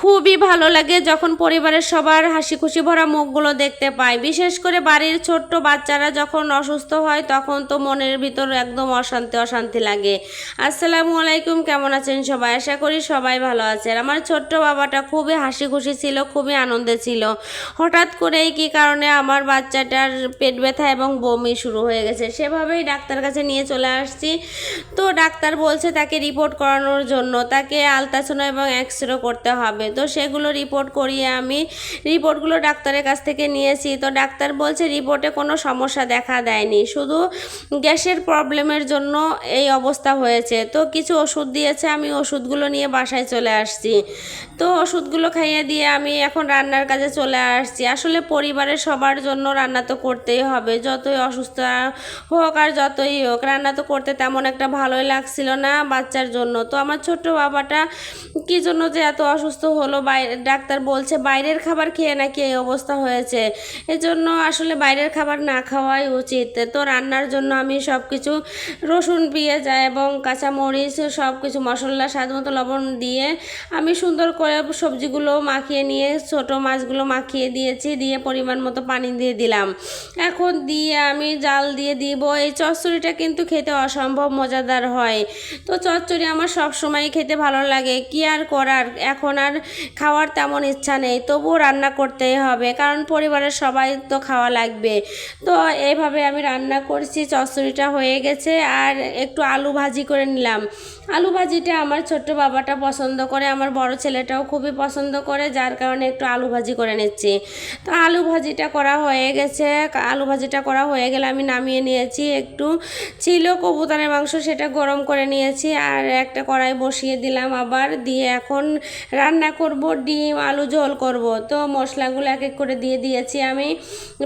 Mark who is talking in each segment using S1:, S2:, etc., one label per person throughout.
S1: খুবই ভালো লাগে যখন পরিবারের সবার হাসি খুশি ভরা মুখগুলো দেখতে পাই। বিশেষ করে বাড়ির ছোট্ট বাচ্চারা যখন অসুস্থ হয় তখন তো মনের ভিতর একদম অশান্তি অশান্তি লাগে। আসসালামু আলাইকুম, কেমন আছেন সবাই? আশা করি সবাই ভালো আছেন। আমার ছোট্ট বাবাটা খুবই হাসি খুশি ছিল, খুবই আনন্দে ছিল। হঠাৎ করেই কী কারণে আমার বাচ্চাটার পেট ব্যথা এবং বমি শুরু হয়ে গেছে। সেভাবেই ডাক্তার কাছে নিয়ে চলে আসছি। তো ডাক্তার বলছে তাকে রিপোর্ট করানোর জন্য, তাকে আলট্রাসাউন্ড এবং এক্সরে করতে হবে। তো সেগুলো রিপোর্ট করিয়ে আমি রিপোর্টগুলো ডাক্তারের কাছ থেকে নিয়েছি। তো ডাক্তার বলছে রিপোর্টে কোনো সমস্যা দেখা দেয়নি, শুধু গ্যাসের প্রবলেমের জন্য এই অবস্থা হয়েছে। তো কিছু ওষুধ দিয়েছে, আমি ওষুধগুলো নিয়ে বাসায় চলে আসছি। তো ওষুধগুলো খাইয়ে দিয়ে আমি এখন রান্নার কাজে চলে আসছি। আসলে পরিবারের সবার জন্য রান্না তো করতেই হবে, যতই অসুস্থ হোক আর যতই হোক, রান্না তো করতে তেমন একটা ভালোই লাগছিল না বাচ্চার জন্য। তো আমার ছোট্ট বাবাটা কী জন্য যে এত অসুস্থ হলো, ডাক্তার বলছে বাইরের খাবার খেয়ে নাকি এই অবস্থা হয়েছে। এজন্য আসলে বাইরের খাবার না খাওয়াই উচিত। তো রান্নার জন্য আমি সব কিছু রসুন, পেঁয়াজ এবং কাঁচামরিচ সব কিছু মশলা স্বাদ মতো লবণ দিয়ে আমি সুন্দর করে সবজিগুলো মাখিয়ে নিয়ে ছোটো মাছগুলো মাখিয়ে দিয়েছি, দিয়ে পরিমাণ মতো পানি দিয়ে দিলাম। এখন দিয়ে আমি জাল দিয়ে দিব। এই চচ্চড়িটা কিন্তু খেতে অসম্ভব মজাদার হয়। তো চচ্চড়ি আমার সব সময় খেতে ভালো লাগে, কি আর করার, এখন আর খাওয়ার তেমন ইচ্ছা নেই, তবুও রান্না করতেই হবে, কারণ পরিবারের সবাই তো খাওয়া লাগবে। তো এইভাবে আমি রান্না করছি, চচ্চড়িটা হয়ে গেছে। আর একটু আলু ভাজি করে নিলাম। আলু ভাজিটা আমার ছোট্ট বাবাটা পছন্দ করে, আমার বড় ছেলেটাও খুবই পছন্দ করে, যার কারণে একটু আলু ভাজি করে নিচ্ছি। তো আলু ভাজিটা করা হয়ে গেছে। আলু ভাজিটা করা হয়ে গেলে আমি নামিয়ে নিয়েছি। একটু ছিল কবুতরের মাংস, সেটা গরম করে নিয়েছি আর একটা কড়াই বসিয়ে দিলাম আবার, দিয়ে এখন রান্না করব ডিম আলু ঝোল করব। তো মশলাগুলো এক এক করে দিয়ে দিয়েছি আমি,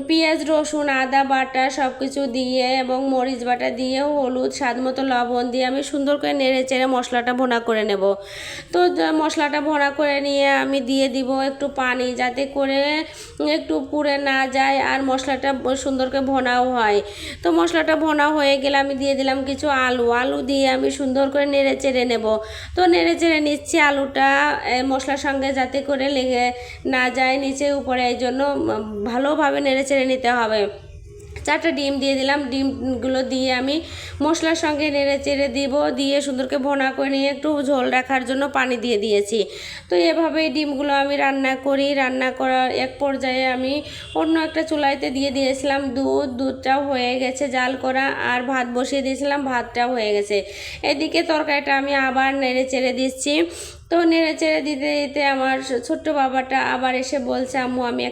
S1: পেঁয়াজ রসুন আদা বাটা সব কিছু দিয়ে এবং মরিচ বাটা দিয়ে হলুদ স্বাদ মতো লবণ দিয়ে আমি সুন্দর করে নেড়ে চেড়ে মশলাটা ভুনা করে নেব। তো মশলাটা ভুনা করে নিয়ে আমি দিয়ে দিব একটু পানি, যাতে করে একটু পুড়ে না যায় আর মশলাটা সুন্দর করে ভোনাও হয়। তো মশলাটা ভোনা হয়ে গেলে আমি দিয়ে দিলাম কিছু আলু দিয়ে আমি সুন্দর করে নেড়ে চেড়ে নেব। তো নেড়ে চেড়ে নিচ্ছি আলুটা মশলার সঙ্গে যাতে করে লেগে না যায় নিচে উপরে, এই জন্য ভালোভাবে নেড়ে চেড়ে নিতে হবে। 4টা ডিম দিয়ে দিলাম, ডিমগুলো দিয়ে আমি মশলার সঙ্গে নেড়ে চেড়ে দিব, দিয়ে সুন্দরকে ভোনা করে নিয়ে একটু ঝোল রাখার জন্য পানি দিয়ে দিয়েছি। তো এভাবেই ডিমগুলো আমি রান্না করি। রান্না করার এক পর্যায়ে আমি অন্য একটা চুলাইতে দিয়ে দিয়েছিলাম দুধটাও হয়ে গেছে জাল করা, আর ভাত বসিয়ে দিয়েছিলাম, ভাতটাও হয়ে গেছে। এদিকে তরকারিটা আমি আবার নেড়ে চেড়ে দিচ্ছি। তো নেড়ে চেড়ে দিতে দিতে আমার ছোট্ট বাবাটা আবার এসে বলছে, আম্মু আমি